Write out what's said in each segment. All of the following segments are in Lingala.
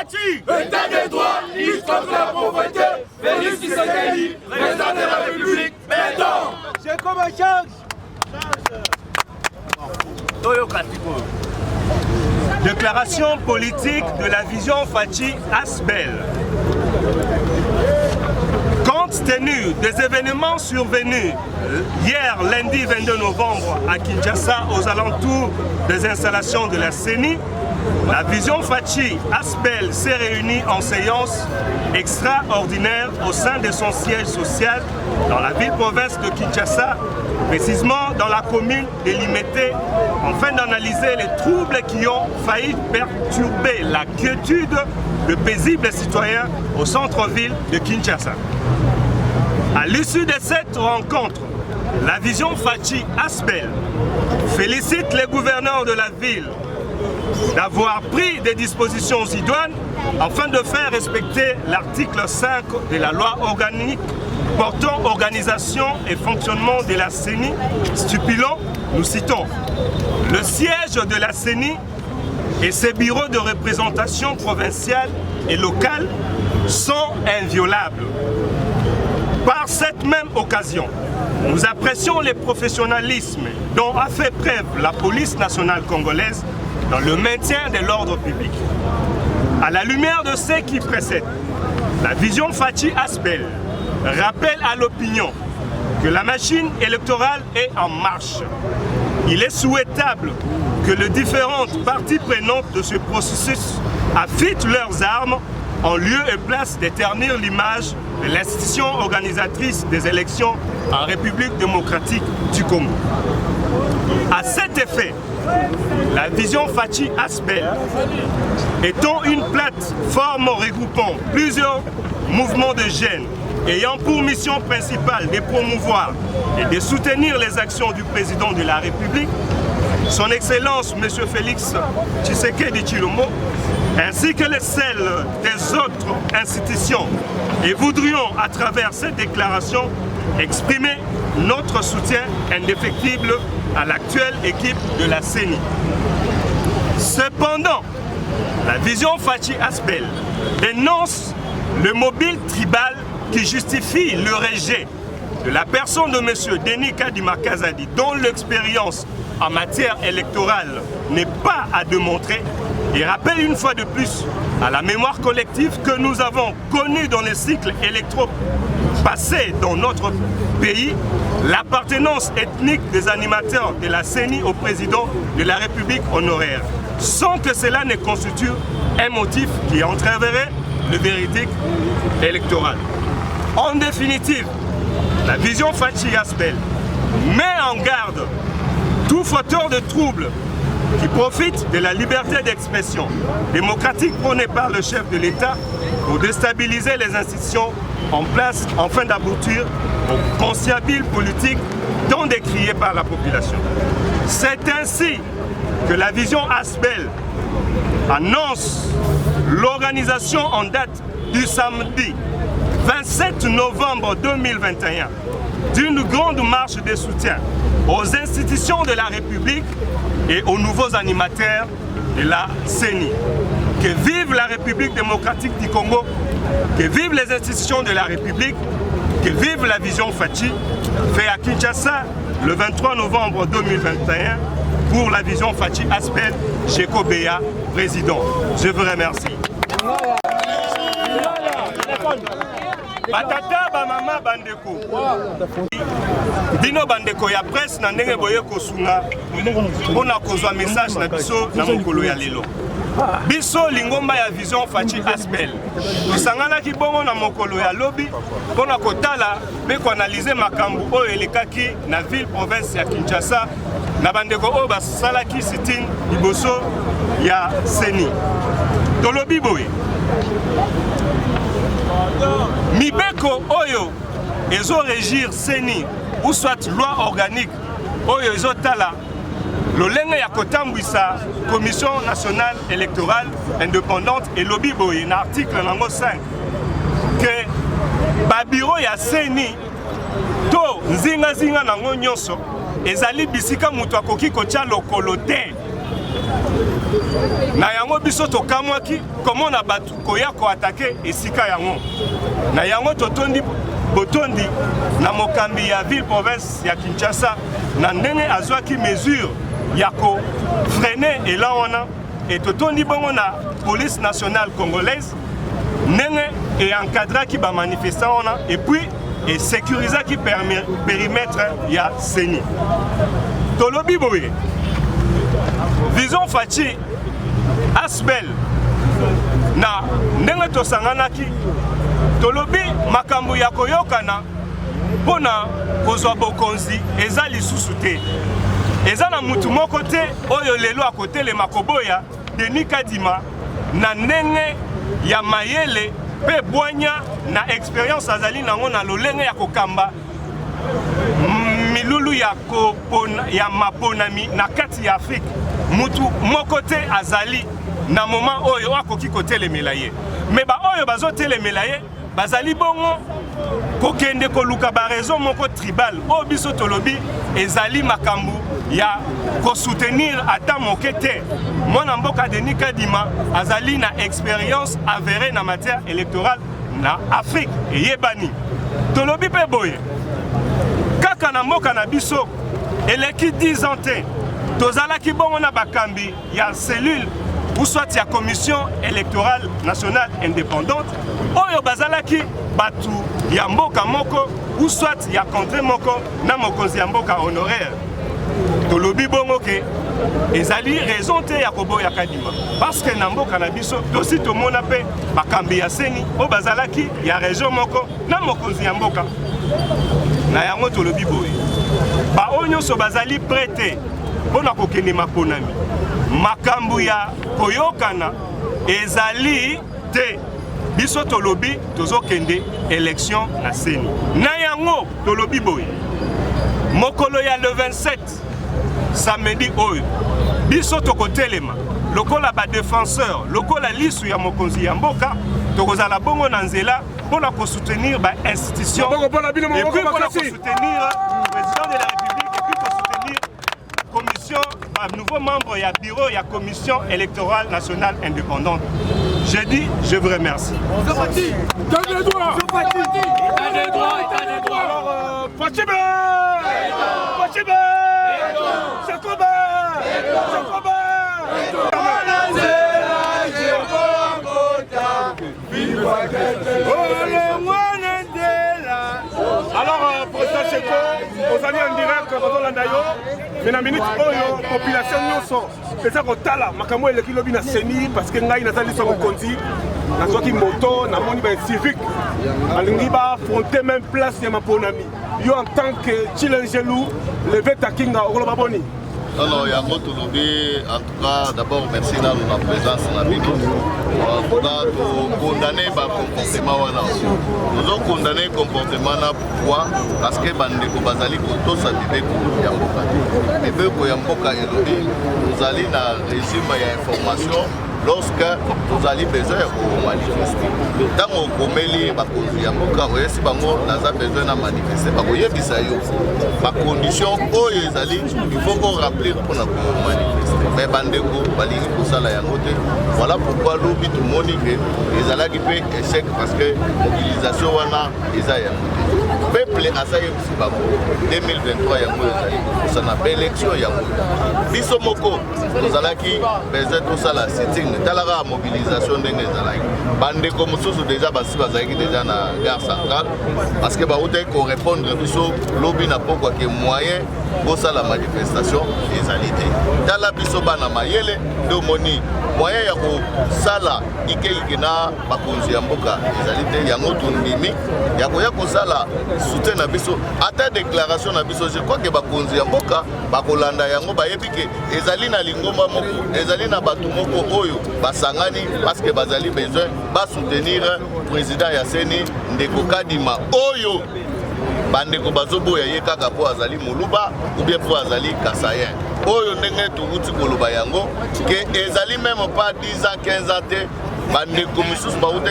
Fachi, État des droits, lutte contre la pauvreté, Félix Tshisekedi, président de la République, béton. c'est comme un change. Déclaration politique de la vision Fachi Asbel. Compte tenu des événements survenus hier, lundi 22 novembre, à Kinshasa, aux alentours des installations de la CENI, la vision Fachi Asbel s'est réunie en séance extraordinaire au sein de son siège social dans la ville-province de Kinshasa, précisément dans la commune de Limete, afin d'analyser les troubles qui ont failli perturber la quiétude de paisibles citoyens au centre-ville de Kinshasa. À l'issue de cette rencontre, la vision Fachi Asbel félicite les gouverneurs de la ville d'avoir pris des dispositions idoines afin de faire respecter l'article 5 de la loi organique portant organisation et fonctionnement de la CENI, stipulant, nous citons, le siège de la CENI et ses bureaux de représentation provinciale et locale sont inviolables. Par cette même occasion, nous apprécions le professionnalisme dont a fait preuve la police nationale congolaise dans le maintien de l'ordre public. À la lumière de ce qui précède, la vision Fachi Asbel rappelle à l'opinion que la machine électorale est en marche. Il est souhaitable que les différentes parties prenantes de ce processus affûtent leurs armes en lieu et place de ternir l'image de l'institution organisatrice des élections en République démocratique du Congo. À cet effet, la vision Fachi Asbel étant une plateforme regroupant plusieurs mouvements de jeunes ayant pour mission principale de promouvoir et de soutenir les actions du président de la République, son Excellence M. Félix Tshisekedi Tshilombo, ainsi que celles des autres institutions, et voudrions à travers cette déclaration exprimer notre soutien indéfectible à l'actuelle équipe de la CENI. Cependant, la vision Fachi Asbel dénonce le mobile tribal qui justifie le rejet de la personne de M. Denis Kadima Kazadi, dont l'expérience en matière électorale n'est pas à démontrer, et rappelle une fois de plus à la mémoire collective que nous avons connu dans les cycles électoraux passés dans notre pays l'appartenance ethnique des animateurs de la CENI au président de la République honoraire, sans que cela ne constitue un motif qui entraverait le véridique électoral. En définitive, la vision Fachi Asbel met en garde tout fauteur de troubles qui profite de la liberté d'expression démocratique prônée par le chef de l'État pour déstabiliser les institutions en place afin d'aboutir au conciliabule politique tant décrié par la population. C'est ainsi que la vision Asbel annonce l'organisation en date du samedi 27 novembre 2021 d'une grande marche de soutien aux institutions de la République et aux nouveaux animateurs de la CENI. Que vive la République démocratique du Congo, que vivent les institutions de la République, que vive la vision Fachi, fait à Kinshasa le 23 novembre 2021 pour la vision Fachi Asbel, Cheko Beya, président. Je vous remercie. Batata bamama bandeko bino bandeko ya presse na ndenge boye kosunga mpona kozwa message na biso na mokolo ya lelo. Biso lingomba ya vision Fachi Asbel tosanganaki bongo na mokolo ya lobi mpona kotala mpe koanalyse makambo oyo elekaki na ville province ya Kinshasa na bandeko oyo basalaki sit-in liboso ya CENI. Tolobi boye mibeko oyo ezo régir CENI ou soit loi organique oyo ezo tala lolenge ya kotambwisa commission nationale électorale indépendante et lobby boye na article nango 5 que ba bureau ya CENI to nzinga nango nyonso ezali bisika mutu akoki kotia lokolo te na yango biso tokamwaki comment na batu koya ko attaquer esika yango na yango totondi botondi na mokambi ya ville province ya Kinshasa na ndenge azwaki mesure ya ko freiner elan wana et totondi bongo na police nationale congolaise ndenge et encadraki ba manifestant wana et puis et sécurisaki périmètre ya CENI tolobi boye Vision Fachi Asbel na ndenge tosanganaki tolobi makambo ya koyokana pona kozwa bokonzi eza lisusu te eza na mutu moko te oyo lelo akotelema koboya Denis Kadima na ndenge ya mayele pe bwanya na expérience azali nango na lolenge ya kokamba milulu ya maponami na kati ya Afrique mutu moko te azali na moment oyo akoki kotelemela ye me ba oyo bazotelemela ye bazali bongo kokende koluka ba raison moko tribal o biso tolobi ezali makambu ya ko soutenir ata moke te mwana mboka Denis Kadima azali na expérience avérée na matière électorale na Afrique eyebani tolobi pe boye kaka na mboka na biso eleki 10 ans te tozalaki bongo na bakambi ya cellule ou soit ya commission électorale nationale indépendante oyo bazalaki batu ya mboka moko ou soit ya contrée moko na mokonzi ya mboka honoraire tolobi bongo ke ezali raison te ya koboya Kadima parce que na mboka na biso tosi tomona pe bakambi ya CENI o bazalaki ya région moko na mokonzi ya mboka na yango tolobi boye ba onyo so bazali prêté pona kokende maponami makambu ya koyokana ezali te biso tolobi tozokende élection na CENI na yango tolobi boye mokolo ya le 27 samedi oyo biso tokotelema lokola ba défenseur lokola lisu ya mokonzi ya mboka tokozala bongo na nzela pona ko soutenir ba institution et puis pona ko soutenir le président de la République et puis ko soutenir commission nouveau membre ya bureau ya commission électorale nationale indépendante. Je dis je vous remercie. Donne les droits. Alors Fachibe alors président Cheko ozali en direct bazolanda yo mais na minute oyo population nyonso eza kotala makambo eleki lobi na CENI parce que ngai nazali so mokonzi nazwaki moto namoni ba civique alingi ba affronter même place ya maponami yo en tant que Chilengelou levé ta kinga okoloba boni. Non, Yango Touloubi, en tout cas, d'abord, merci de la présence dans la vidéo. En tout cas, nous condamnons le comportement. Nous avons condamné le comportement. Pourquoi? Parce que Bandeko Bazali Koto Sabibé Yamboka. Et bien, Yamboka Elodi, nous allons dans le régime d'information lorsque nous allons besoin de manifester. Tant qu'on commet bakozi Yamboka, si bango naza besoin de manifester, bakoye bisayo. Ba condition oyo ezali, il faut qu'on rappelle pour la manifester. Mais Bandeko balingi kosala yango te. Voilà pourquoi lobi tout monde que les ala qui fait échec parce que mobilisation wana eza yango te. Peuple asaye bisibako 2023 yango ezali kosana ba élection yango. Biso moko tozalaki besoin tosala sitting talaka mobilisation ndenge ezalaki. Bandeko mosusu déjà basi bazalaki déjà na gare centrale parce que baute ko répondre biso lobi na pokwa ke moyen kosala manifestation ezali te. Tala biso bana mayele do moni moyen ya kosala ike na bakonzi ya mboka ezali te yango tundimi ya koya kosala soutien na biso ata déclaration na biso je crois que bakonzi ya mboka bakolanda yango bayebi ke ezali na lingomba moko ezali na batu moko oyo basangani parce que bazali besoin ba soutenir président ya CENI Ndeko Kadima oyo bandeko bazoboya ye kaka po azali moluba ou bien po azali kasayen oyo ndenge touti koloba yango que ezali même pas 10 ans 15 ans te bandeko misusu bauta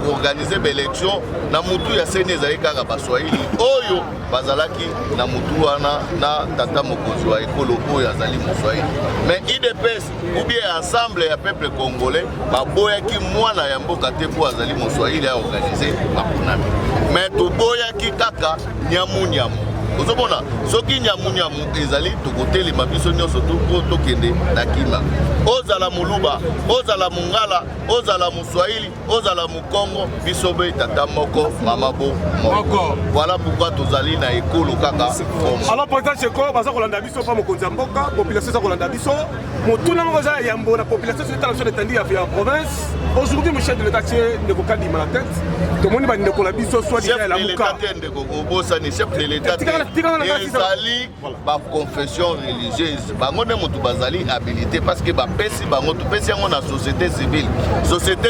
organiser élection na mutu ya seni ezali kaka baswahili oyo bazalaki na mutu wana na tata mokonzi wa ekolo oyo azali moswahili mais IDPS ou bien ensemble ya peuple congolais baboyaki mwana ya mboka te po azali moswahili a organiser makunami mais toboyaki kaka nyamu ozomona soki nyamu ezali tokotelema biso nyonso tokende na kima ozala moluba ozala mungala ozala muswahili ozala mukongo biso be tata moko mama bo moko voilà pourquoi tozali na ekolo kaka alors président Cheko baza kolanda biso pa mokonzi ya mboka population za kolanda biso motuna ngo za yambo na population c'est la zone étendue ya province aujourd'hui mon chef de l'état tient ne ko kadi la tête to moni ba ndeko la biso soit déjà la muka ndeko obosa ni chef de l'état ezali ba confession religieuse bango ne mutu bazali habilité parce que ba pesi bango to pesi yango na société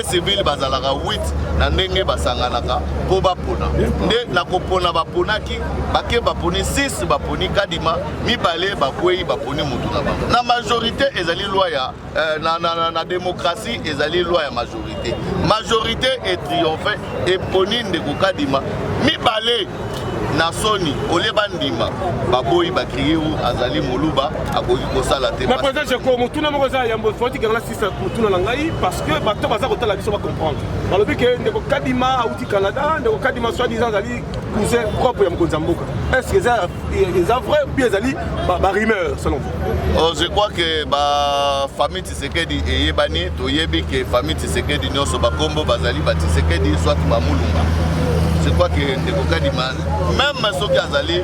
civile bazalaka 8 na ndenge basanganaka po bapona nde na kopona baponaki bake baponi 6 baponi kadima mibale bakwei baponi mutu na bango na majorité ezali loi ya na démocratie ezali loi ya majorité et triomphe et poni ndeko kadima mibale na soni oleba ndima baboyi bakriu azali moluba akoki kosala te mais président Cheko motuna moko za yambo foti kala sisa motuna na ngai parce que bato baza kotala biso ba comprendre balobi ke ndeko kadima auti Canada ndeko kadima soit disant azali cousin propre ya mokonzi mboka est-ce que ça vrai ou bien azali ba rumeur selon vous je crois que ba famille Tshisekedi eyebani toyebi ke famille Tshisekedi nyonso bakombo bazali ba Tshisekedi soit ba mulumba je crois que ndeko kadima même soki azali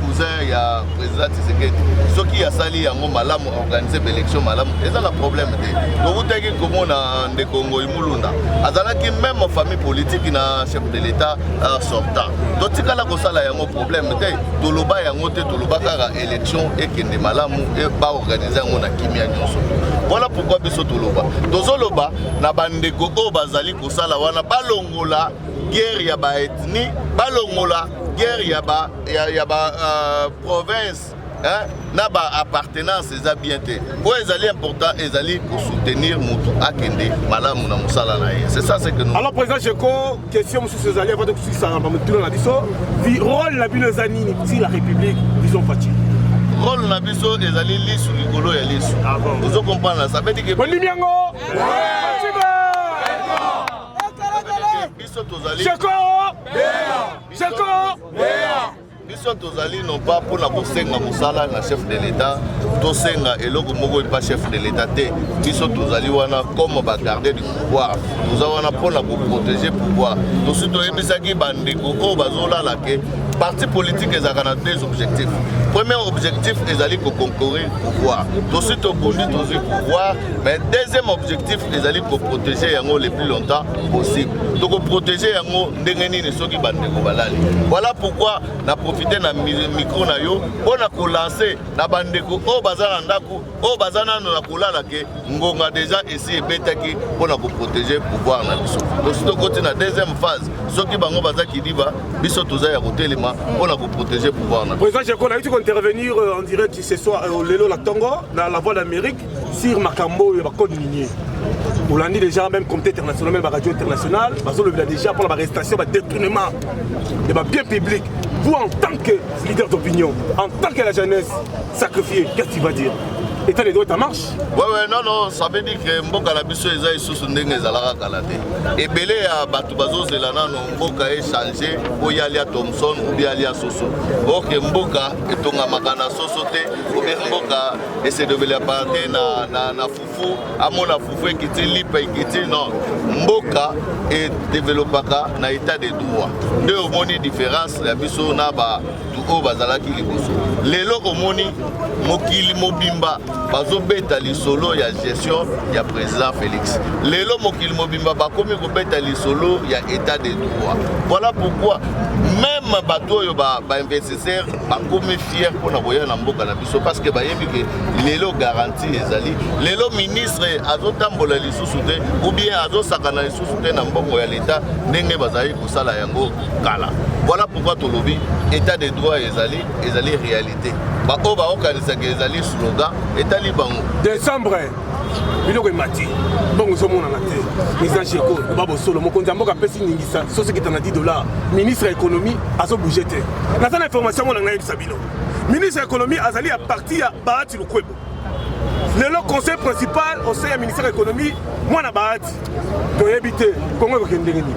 cousin ya président Tshisekedi soki asali yango malamu organiser élection malamu eza na problème te tokutaki komona ndeko ngoi mulunda azalaki même famille politique na chef de l'état sortant totikala kosala yango problème te toloba yango te toloba kaka élection ekende malamu e ba organiser yango na kimia nyonso voilà pourquoi biso toloba tozoloba na bandeko oyo bazali kosala wana balongola guerre ya ba ethnie balongola guerre ya ba province hein na ba appartenance eza bien te o ezali important ezali pour soutenir mutu akende malamu na musala na ye c'est ça c'est que nous alors président Cheko question monsieur César avant de ça ba mutu na biso vi rôle la bino nini si la république disons fati rôle na biso ezali lisu likolo ya lisu vous comprenez ça veut dire que bonimiango biso tozali non pas pour la kosenga musala na chef de l'état tosenga eloko moko pas chef de l'état te biso tozali wana comme ba garder du pouvoir nous avons pour la protéger pouvoir to surtout ebisaki bandeko o bazolala ke parti politique ezaka deux objectifs premier objectif ezali ko concourir pouvoir to surtout conduire tous pouvoir mais deuxième objectif ezali ko protéger yango le plus longtemps possible donc protéger yango ndenge nini soki bandeko balali voilà pourquoi na profiter na micro na yo pona ko lancer na bandeko o bazana ndako o bazana na kolala ke ngonga déjà ici ebetaki pona ko protéger pouvoir na biso donc surtout côté na deuxième phase soki bango bazaki diba biso toza ya kotelema pona ko protéger pouvoir na président Cheko na yuti intervenir en direct ce soir lelo la Tongo dans la Voix d'Amérique sur Makambo et code minier. On l'a dit déjà, même comité international, même la radio internationale, on l'a déjà pour la arrestation, le détournement, et bien public. Vous, en tant que leader d'opinion, en tant que la jeunesse sacrifiée, qu'est-ce que tu vas dire? État les droits, ça marche? Ouais, non, ça veut dire que Mboka la biso eza isusu ndenge ezalaka kala te. Ebele ya bato bazozela nano Mboka échanger po ya lia Thomson ou bien lia Soso. Ok Mboka etongamaka na Soso te, ou bien Mboka essaie de développer na fufu, amona fufu ekiti lipa ekiti non. Mboka et développaka na état de droit. Deux omoni différence la biso na ba tu o bazalaki liboso. Lelo omoni mokili mobimba bazobeta lisolo ya gestion ya président Félix. Lelo mokili mobimba bakomi kobeta lisolo ya état de droit. Voilà pourquoi même même bateau investisseur bakomi fier pour naboya na mboka na biso parce que bayebi que lelo garantie ezali lelo ministre azotambola lisusu te ou bien azosakana lisusu te na mbongo ya l'état ndenge bazali kosala yango kala. Voilà pourquoi tolobi état de droit ezali réalité ba o ba okanisa ke ezali slogan etali bango décembre biloko emati bongo ozomonana te président Cheko babo solo mokonzi ya mboka apesi ningisa sosi kitana $10 ministre ya économie azobouge te naza na information mona ngai yebisa bino ministre ya économie azali ya parti ya Bahati Lukwebo lelo conseil principal au sein ya ministère ya économie mwana Bahati toyebi te kongo ekokende ndenge nini.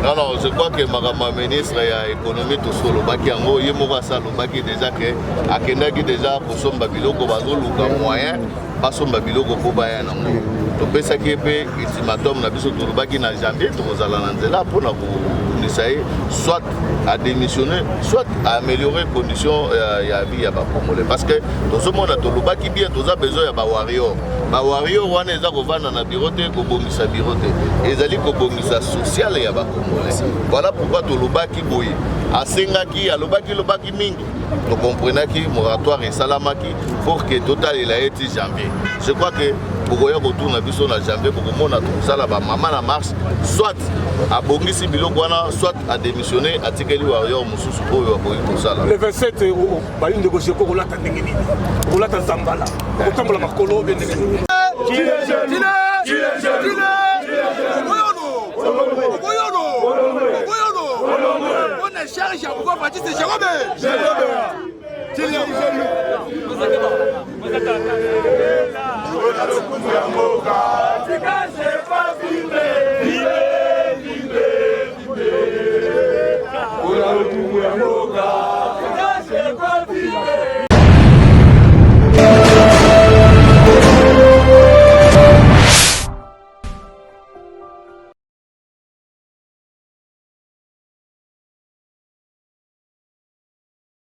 Alors, je crois que ma ministre ya économie tout solo baki yango ye moko asalobaki déjà que akendaki déjà kosomba biloko bazoluka moyen basomba biloko po baya nango topesaki mpe ultimatum na biso tolobaki na janvier tokozala na nzela mpona kolisa ye soit à démissionner soit à améliorer condition ya vie ya bacongolais parce que tozomona tolobaki bien toza besoin ya bawarrior wana eza kovanda na biro te kobongisa biro te ezali kobongisa sociale ya bacongolais. Voilà pourquoi tolobaki boye asengaki alobaki mingi tocomprenaki moratoire esalamaki pour que total elaeti janvier. Je crois que bokoya kotourna biso na janvier bokomona tokosala bamama na marche soit abongisi biloko wana soit adémissionner atikeli warrior mosusu oyo aboyi kosala. Le 27 bali ndeko Cheko kolata ndenge nini kolata zambala kotambola makolo be ndenge nini on est chargé à pourquoi partir c'est Jérôme.